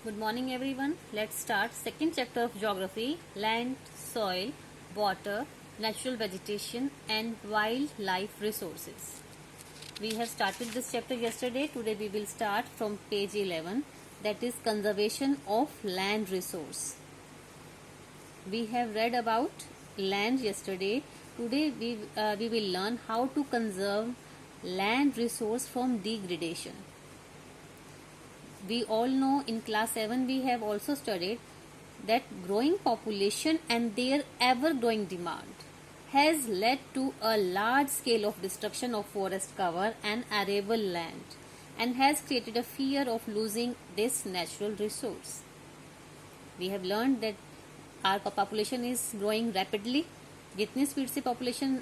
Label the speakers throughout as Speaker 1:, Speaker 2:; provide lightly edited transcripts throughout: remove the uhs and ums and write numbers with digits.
Speaker 1: Good morning everyone. Let's start second chapter of geography, land, soil, water, natural vegetation and wildlife resources. We have started this chapter yesterday. Today we will start from page 11, that is conservation of land resource. We have read about land yesterday. Today we will learn how to conserve land resource from degradation. We all know in class 7 we have also studied that growing population and their ever growing demand has led to a large scale of destruction of forest cover and arable land and has created a fear of losing this natural resource. We have learned that our population is growing rapidly. जितनी speed से population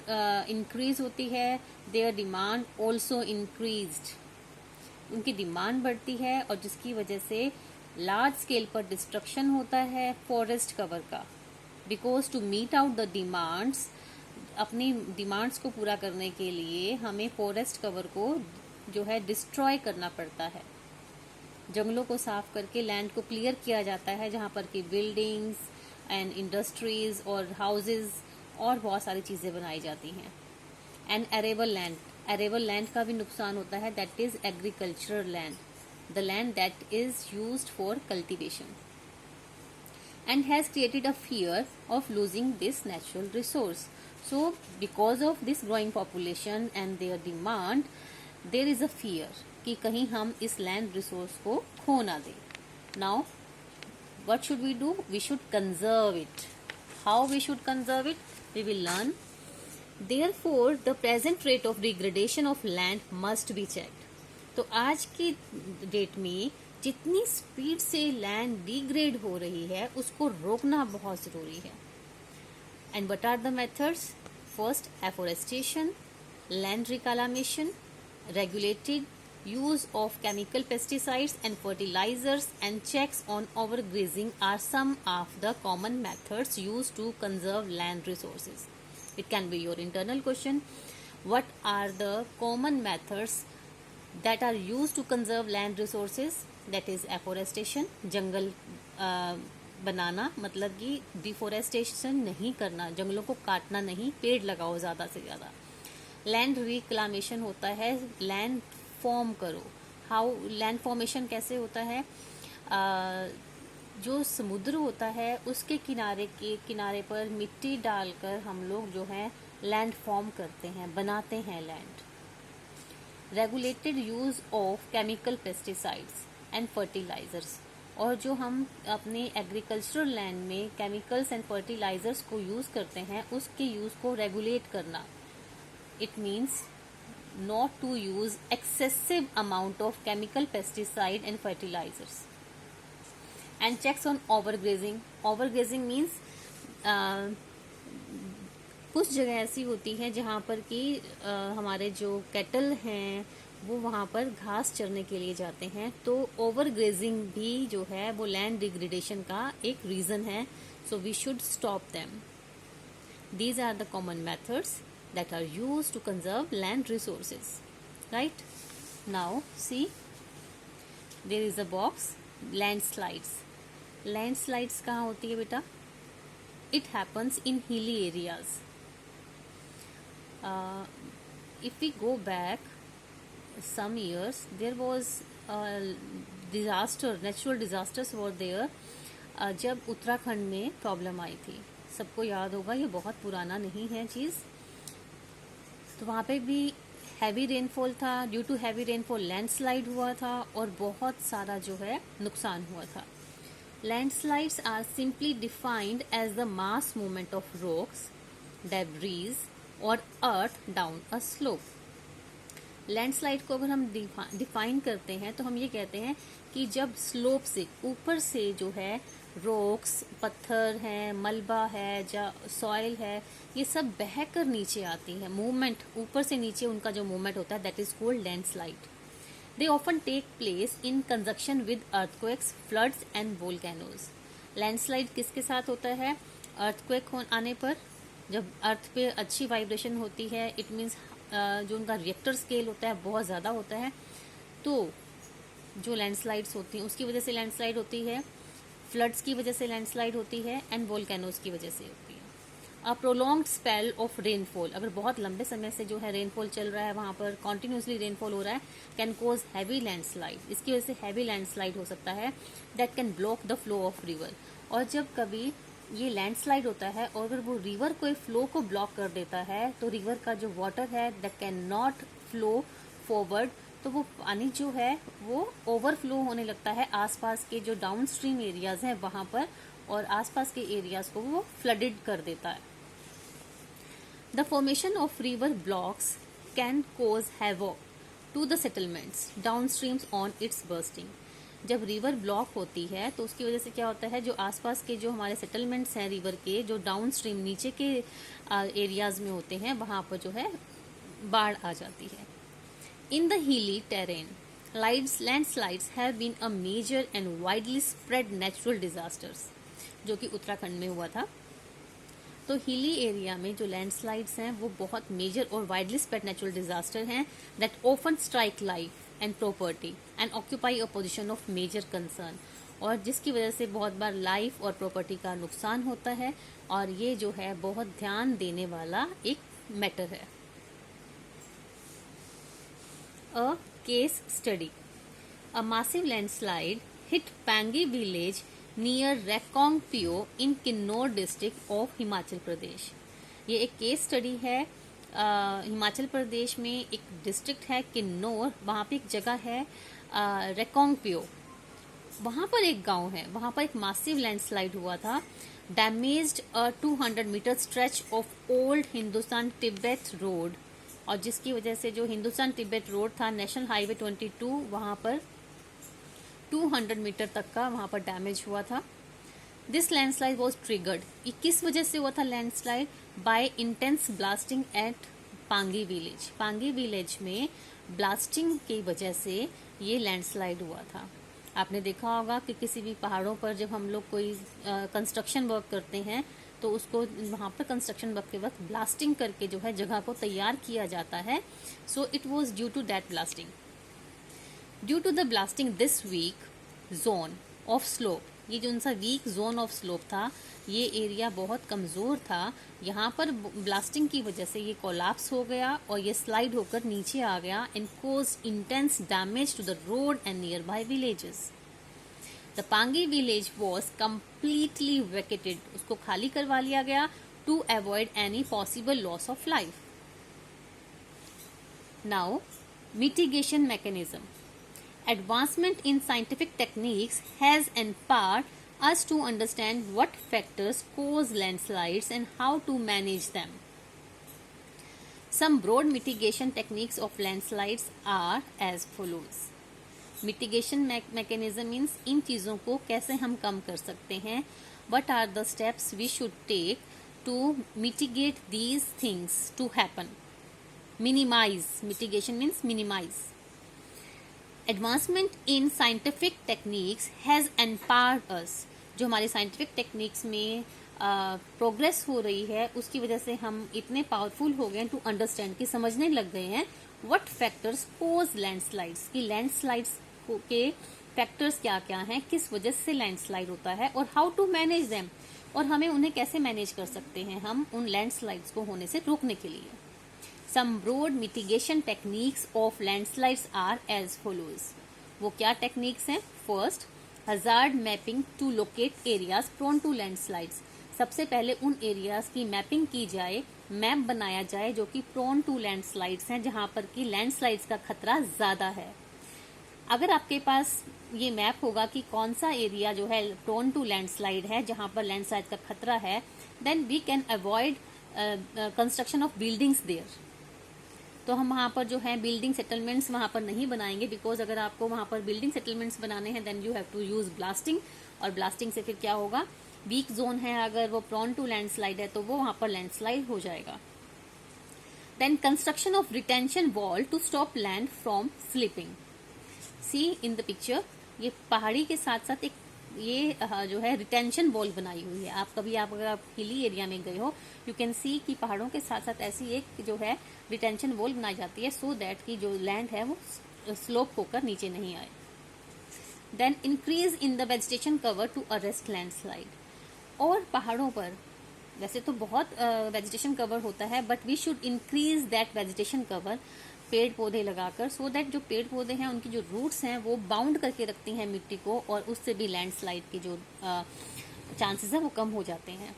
Speaker 1: increase होती है their demand also increased, उनकी demand बढ़ती है और जिसकी वजह से लार्ज स्केल पर डिस्ट्रक्शन होता है फॉरेस्ट कवर का. Because to meet out the demands, अपनी डिमांड्स को पूरा करने के लिए हमें फॉरेस्ट कवर को जो है डिस्ट्रॉय करना पड़ता है. जंगलों को साफ करके लैंड को क्लियर किया जाता है जहाँ पर कि बिल्डिंग्स एंड इंडस्ट्रीज और हाउसेज और बहुत सारी चीज़ें बनाई जाती हैं. एंड अरेबल लैंड का भी नुकसान होता है, that is agricultural land, the land that is used for cultivation and has created a fear of losing this natural resource. So because of this growing population and their demand there is a fear कि कहीं हम इस land resource को खो ना दें. Now what should we do? We should conserve it. How we should conserve it? We will learn. Therefore, the present rate of degradation of land must be checked. तो आज की डेट में जितनी speed से लैंड डिग्रेड हो रही है उसको रोकना बहुत जरूरी है. And what are the methods? First, afforestation, land reclamation, regulated use of chemical pesticides and fertilizers and checks on overgrazing are some of the common methods used to conserve land resources. It can be your internal question. What are the common methods that are used to conserve land resources? That is afforestation, जंगल बनाना, मतलब कि deforestation नहीं करना, जंगलों को काटना नहीं, पेड़ लगाओ ज़्यादा से ज़्यादा. लैंड रिक्लामेशन होता है, लैंड फॉर्म करो. हाउ लैंड फॉर्मेशन कैसे होता है? जो समुद्र होता है उसके किनारे पर मिट्टी डालकर हम लोग जो है लैंड फॉर्म करते हैं, बनाते हैं land. Regulated use of chemical pesticides and fertilisers, और जो हम अपने एग्रीकल्चरल लैंड में केमिकल्स एंड फर्टिलाइजर्स को यूज करते हैं उसके यूज को रेगुलेट करना. It means not to use excessive amount of chemical pesticide and fertilizers. And checks on overgrazing means कुछ जगह ऐसी होती है जहाँ पर कि हमारे जो कैटल हैं वो वहाँ पर घास चरने के लिए जाते हैं, तो ओवरग्रेजिंग भी जो है वो लैंड डिग्रेडेशन का एक रीजन है. So we should stop them. These are the common methods that are used to conserve land resources. Right? Now see, there is a box, landslides. Landslides कहाँ होती है बेटा? It happens in hilly areas. If we go back some years, there was natural disasters were there. जब उत्तराखंड में problem आई थी, सबको याद होगा, ये बहुत पुराना नहीं है चीज़. तो वहाँ पे भी हैवी रेनफॉल था. Due to heavy rainfall landslide हुआ था और बहुत सारा जो है नुकसान हुआ था. Landslides are simply defined as the mass movement of rocks, debris और earth down a slope. Landslide को अगर हम डिफाइन करते हैं तो हम ये कहते हैं कि जब स्लोप से ऊपर से जो है रॉक्स, पत्थर हैं, मलबा है, सॉइल है, ये सब बहकर नीचे आती है. मूवमेंट ऊपर से नीचे उनका जो मूवमेंट होता है that is called landslide. They often take place in conjunction with earthquakes, floods and volcanoes. Landslide किसके साथ होता है? अर्थक्वेक आने पर, जब अर्थ पे अच्छी वाइब्रेशन होती है, इट मीन्स जो उनका रिएक्टर स्केल होता है बहुत ज़्यादा होता है, तो जो लैंडस्लाइड्स होती हैं उसकी वजह से लैंडस्लाइड होती है, फ्लड्स की वजह से लैंडस्लाइड होती है, एंड वोल्केनोज की वजह से होती है। अ प्रोलॉन्ग्ड स्पेल ऑफ रेनफॉल, अगर बहुत लंबे समय से जो है रेनफॉल चल रहा है, वहाँ पर कॉन्टिन्यूसली रेनफॉल हो रहा है, कैन कोज हैवी लैंडस्लाइड, इसकी वजह से हैवी लैंडस्लाइड हो सकता है। That can block the flow of river, और जब कभी ये लैंडस्लाइड होता है और अगर वो रिवर को फ्लो को ब्लॉक कर देता है तो रिवर का जो वाटर है that can not flow forward, तो वो पानी जो है वो ओवरफ्लो होने लगता है आसपास के जो डाउन स्ट्रीम एरियाज हैं वहां पर, और आसपास के एरियाज को वो फ्लडेड कर देता है। The formation of river blocks can cause havoc to the settlements down streams on its bursting, जब रिवर ब्लॉक होती है तो उसकी वजह से क्या होता है, जो आसपास के जो हमारे सेटलमेंट्स हैं रिवर के, जो डाउन स्ट्रीम नीचे के एरियाज में होते हैं, वहां पर जो है बाढ़ आ जाती है। In the hilly terrain, landslides have been a major and widely spread natural disasters, जो कि उत्तराखंड में हुआ था। तो हिली एरिया में जो लैंडस्लाइड्स हैं वो बहुत मेजर और वाइडली स्प्रेड नेचुरल डिजास्टर हैं that often strike life and property and occupy a position of major concern, और जिसकी वजह से बहुत बार लाइफ और प्रॉपर्टी का नुकसान होता है, और ये जो है बहुत ध्यान देने वाला एक मैटर है। A case study, a massive landslide hit Pangi village near Reckong Peo in Kinnaur district of Himachal Pradesh. ये एक केस स्टडी है। हिमाचल प्रदेश में एक डिस्ट्रिक्ट है किन्नौर, वहाँ पे एक जगह है रेकोंगपियो, वहाँ पर एक गांव है, वहाँ पर एक मासिव लैंडस्लाइड हुआ था, damaged a 200 metre stretch of old Hindustan Tibet road, और जिसकी वजह से जो हिंदुस्तान तिब्बत रोड था नेशनल हाईवे 22, वहाँ पर 200 मीटर तक का वहाँ पर डैमेज हुआ था। दिस लैंडस्लाइड वॉज ट्रिगर्ड, किस वजह से हुआ था landslide, by intense blasting at Pangi village, Pangi village में ब्लास्टिंग की वजह से ये लैंडस्लाइड हुआ था। आपने देखा होगा कि किसी भी पहाड़ों पर जब हम लोग कोई कंस्ट्रक्शन वर्क करते हैं तो उसको वहाँ पर कंस्ट्रक्शन वर्क के वक्त ब्लास्टिंग करके जो है जगह को तैयार किया जाता है। So it was due to that blasting. Due to the blasting this weak zone of slope, ये जो उनका वीक जोन ऑफ स्लोप था, ये एरिया बहुत कमजोर था, यहाँ पर ब्लास्टिंग की वजह से ये कोलैप्स हो गया और ये स्लाइड होकर नीचे आ गया and cause intense damage to the road and nearby villages. The Pangi village was completely vacated, उसको खाली करवा लिया गया to avoid any possible loss of life. Now mitigation mechanism, advancement in scientific techniques has empowered us to understand what factors cause landslides and how to manage them. Some broad mitigation techniques of landslides are as follows. Mitigation mechanism means इन चीज़ों को कैसे हम कम कर सकते हैं, what are the steps we should take to mitigate these things to happen. Minimize, mitigation means minimize. Advancement in scientific techniques has empowered us, जो हमारी scientific techniques में प्रोग्रेस हो रही है उसकी वजह से हम इतने पावरफुल हो गए टू अंडरस्टैंड, कि समझने लग गए हैं व्हाट फैक्टर्स कोज लैंडस्लाइड्स, की लैंडस्लाइड्स के फैक्टर्स क्या क्या हैं, किस वजह से लैंडस्लाइड होता है, और हाउ टू मैनेज देम, और हमें उन्हें कैसे मैनेज कर सकते हैं हम उन लैंडस्लाइड्स को होने से रोकने के लिए। Some broad mitigation techniques of landslides are as follows. वो क्या टेक्निक्स हैं? First, hazard mapping to locate areas prone to landslides, सबसे पहले उन एरियाज की मैपिंग की जाए, मैप बनाया जाए जो कि प्रोन टू लैंडस्लाइड्स हैं, जहां पर कि लैंडस्लाइड्स का खतरा ज्यादा है। अगर आपके पास ये मैप होगा कि कौन सा एरिया जो है प्रोन टू लैंडस्लाइड है, जहां पर लैंडस्लाइड का खतरा है, then we can avoid construction of buildings there. तो हम वहाँ पर जो है बिल्डिंग सेटलमेंट्स वहाँ पर नहीं बनाएंगे, बिकॉज अगर आपको वहाँ पर बिल्डिंग सेटलमेंट्स बनाने हैं then you have to use blasting, और ब्लास्टिंग से फिर क्या होगा, वीक जोन है अगर वो प्रॉन टू लैंडस्लाइड है तो वो वहाँ पर लैंडस्लाइड हो जाएगा। Then construction of retention wall to stop land from slipping. See in the picture, ये पहाड़ी के साथ साथ एक ये जो है रिटेंशन वॉल बनाई हुई है। आप कभी अगर आप हिली एरिया में गए हो, यू कैन सी कि पहाड़ों के साथ साथ ऐसी एक जो है रिटेंशन वॉल बनाई जाती है, सो दैट कि जो लैंड है वो स्लोप होकर नीचे नहीं आए। Then increase in the vegetation cover to arrest landslide. और पहाड़ों पर वैसे तो बहुत वेजिटेशन कवर होता है, but we should increase that vegetation cover, पेड़ पौधे लगाकर, सो दैट जो पेड़ पौधे हैं उनकी जो रूट्स हैं वो बाउंड करके रखती हैं मिट्टी को, और उससे भी लैंडस्लाइड की जो चांसेस है वो कम हो जाते हैं।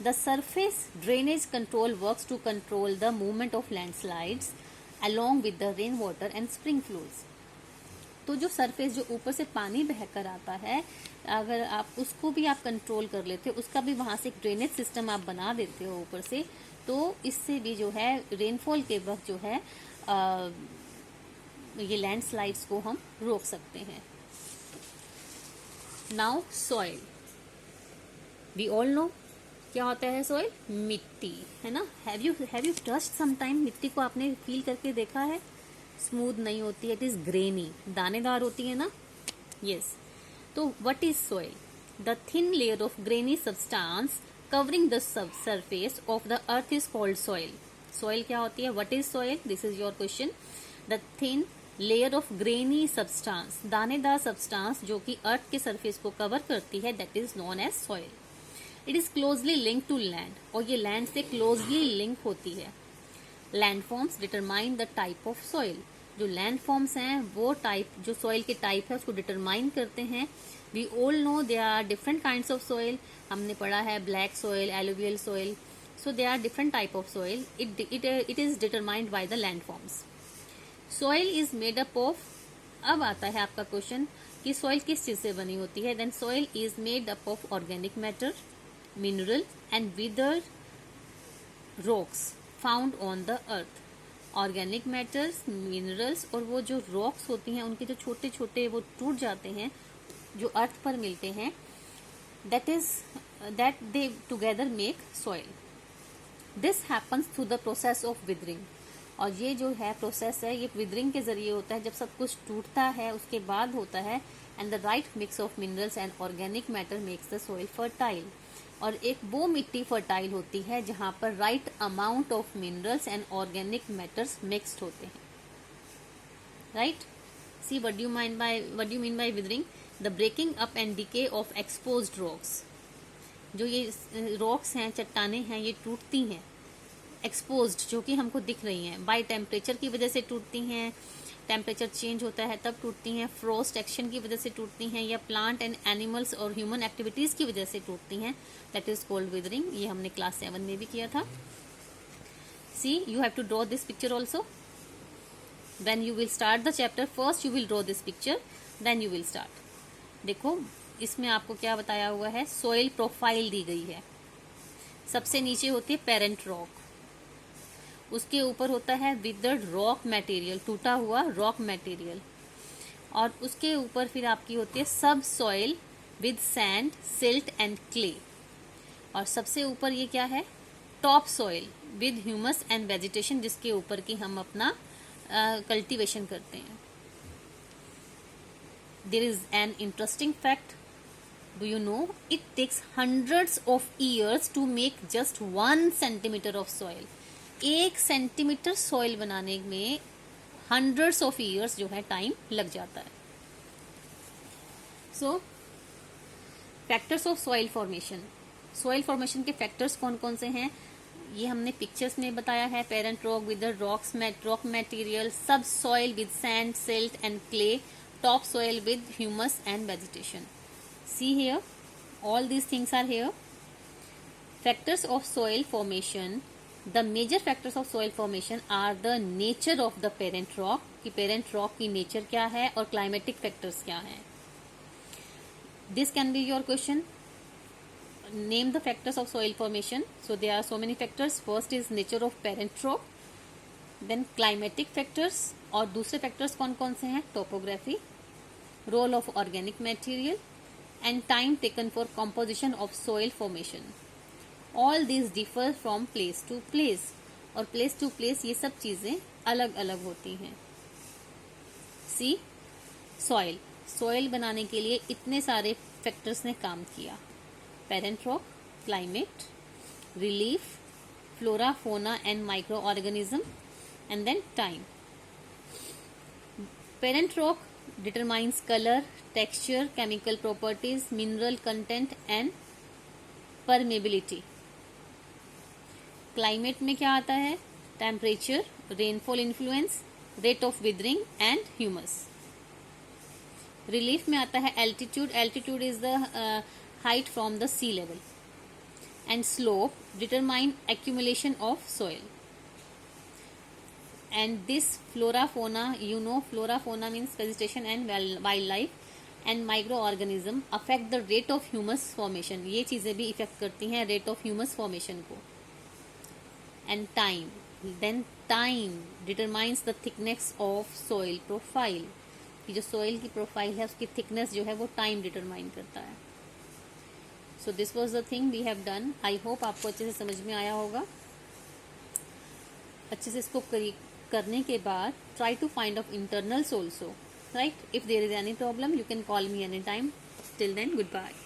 Speaker 1: The surface drainage control works to control the movement of landslides along with the rain water and spring flows. तो जो सरफेस, जो ऊपर से पानी बहकर आता है, अगर आप उसको भी आप कंट्रोल कर लेते हो, उसका भी वहां से एक ड्रेनेज सिस्टम आप बना देते हो ऊपर से, तो इससे भी जो है रेनफॉल के वक्त जो है ये लैंडस्लाइड्स को हम रोक सकते हैं। Now soil, we all know क्या होता है सॉइल, मिट्टी, है ना। Have you touched some time, मिट्टी को आपने फील करके देखा है, स्मूथ नहीं होती है, इट इज ग्रेनी, दानेदार होती है ना, यस। तो what is soil? The thin layer of grainy substance covering the surface of the earth is called soil. Soil क्या होती है? What is soil? This is your question. The thin layer of grainy substance, दानेदार substance जो कि earth के surface को cover करती है, that is known as soil. It is closely link to land, और ये लैंड से क्लोजली लिंक होती है। Landforms determine the type of soil, जो लैंडफॉर्म्स हैं वो टाइप, जो सॉइल के टाइप है उसको डिटरमाइन करते हैं। We all know there are different kinds of soil, हमने पढ़ा है black soil, alluvial soil, so there are different type of soil. It is determined by the landforms. Soil is made up of, अब आता है आपका question कि soil किस चीज से बनी होती है। Then soil is made up of organic matter, mineral and weather rocks found on the earth. Organic matters, minerals और वो जो रॉक्स होती हैं उनके जो छोटे छोटे वो टूट जाते हैं जो अर्थ पर मिलते हैं, that they together make soil. This happens through the process of withering, और ये जो है प्रोसेस है ये विदरिंग के जरिए होता है, जब सब कुछ टूटता है उसके बाद होता है। And the right mix of minerals and organic matter makes the soil fertile, और एक वो मिट्टी फर्टाइल होती है जहां पर right amount of minerals and organic matters mixed होते हैं, right. See what do you mean by weathering? The breaking up and decay of exposed rocks, जो ये रॉक्स हैं, चट्टाने हैं, ये टूटती हैं, एक्सपोज्ड जो कि हमको दिख रही हैं, बाय टेम्परेचर की वजह से टूटती हैं, टेम्परेचर चेंज होता है तब टूटती हैं, फ्रोस्ट एक्शन की वजह से टूटती हैं, या प्लांट एंड एनिमल्स और ह्यूमन एक्टिविटीज की वजह से टूटती हैं, दैट इज कॉल्ड विदरिंग। ये हमने क्लास 7 में भी किया था। See, you have to draw this picture also. When you will start the chapter, first you will draw this picture, then you will start. देखो इसमें आपको क्या बताया हुआ है, सॉइल प्रोफाइल दी गई है। सबसे नीचे होती है पेरेंट रॉक, उसके ऊपर होता है विदर्ड रॉक मटेरियल, टूटा हुआ रॉक मटेरियल, और उसके ऊपर फिर आपकी होती है सब soil with sand, silt and clay, और सबसे ऊपर ये क्या है, top soil with humus and vegetation, जिसके ऊपर की हम अपना कल्टीवेशन करते हैं। There is an interesting fact, do you know, it takes hundreds of years to make just 1 centimetre of soil. 1 centimetre soil बनाने में हंड्रेड्स ऑफ ईयर्स जो है टाइम लग जाता है। सो factors of soil formation, soil formation के factors कौन कौन से हैं ये हमने पिक्चर्स में बताया है। Parent rock with rock material, sub soil with sand, silt and clay, top soil with humus and vegetation. See here, all these things are here. Factors of soil formation, the major factors of soil formation are the nature of the parent rock, कि parent rock की nature क्या है, और climatic factors क्या है। This can be your question. Name the factors of soil formation. So there are so many factors. First is nature of parent rock, then climatic factors, और दूसरे factors कौन कौन से हैं, topography, role of organic material, and time taken for composition of soil formation. All these differ from place to place, और place to place ये सब चीजें अलग अलग होती हैं। सी, सॉइल, सॉइल बनाने के लिए इतने सारे फैक्टर्स ने काम किया, parent rock, climate, relief, flora, fauna and microorganism, and then time. Parent rock determines color, texture, chemical properties, mineral content and permeability. Climate में क्या आता है? Temperature, rainfall influence, rate of withering and humus. Relief में आता है altitude. Altitude is the height from the sea level. And slope determine accumulation of soil. And this flora fauna, you know, flora fauna means vegetation and wildlife and microorganism affect the rate of humus formation. ये चीजें भी effect करती हैं rate of humus formation को. And time, then time determines the thickness of soil profile. कि जो soil की profile है उसकी thickness जो है वो time determine करता है. So this was the thing we have done. I hope आपको अच्छे से समझ में आया होगा. अच्छे से इसको करने के बाद try to find out internals also, right? If there is any problem you can call me anytime. Till then, goodbye.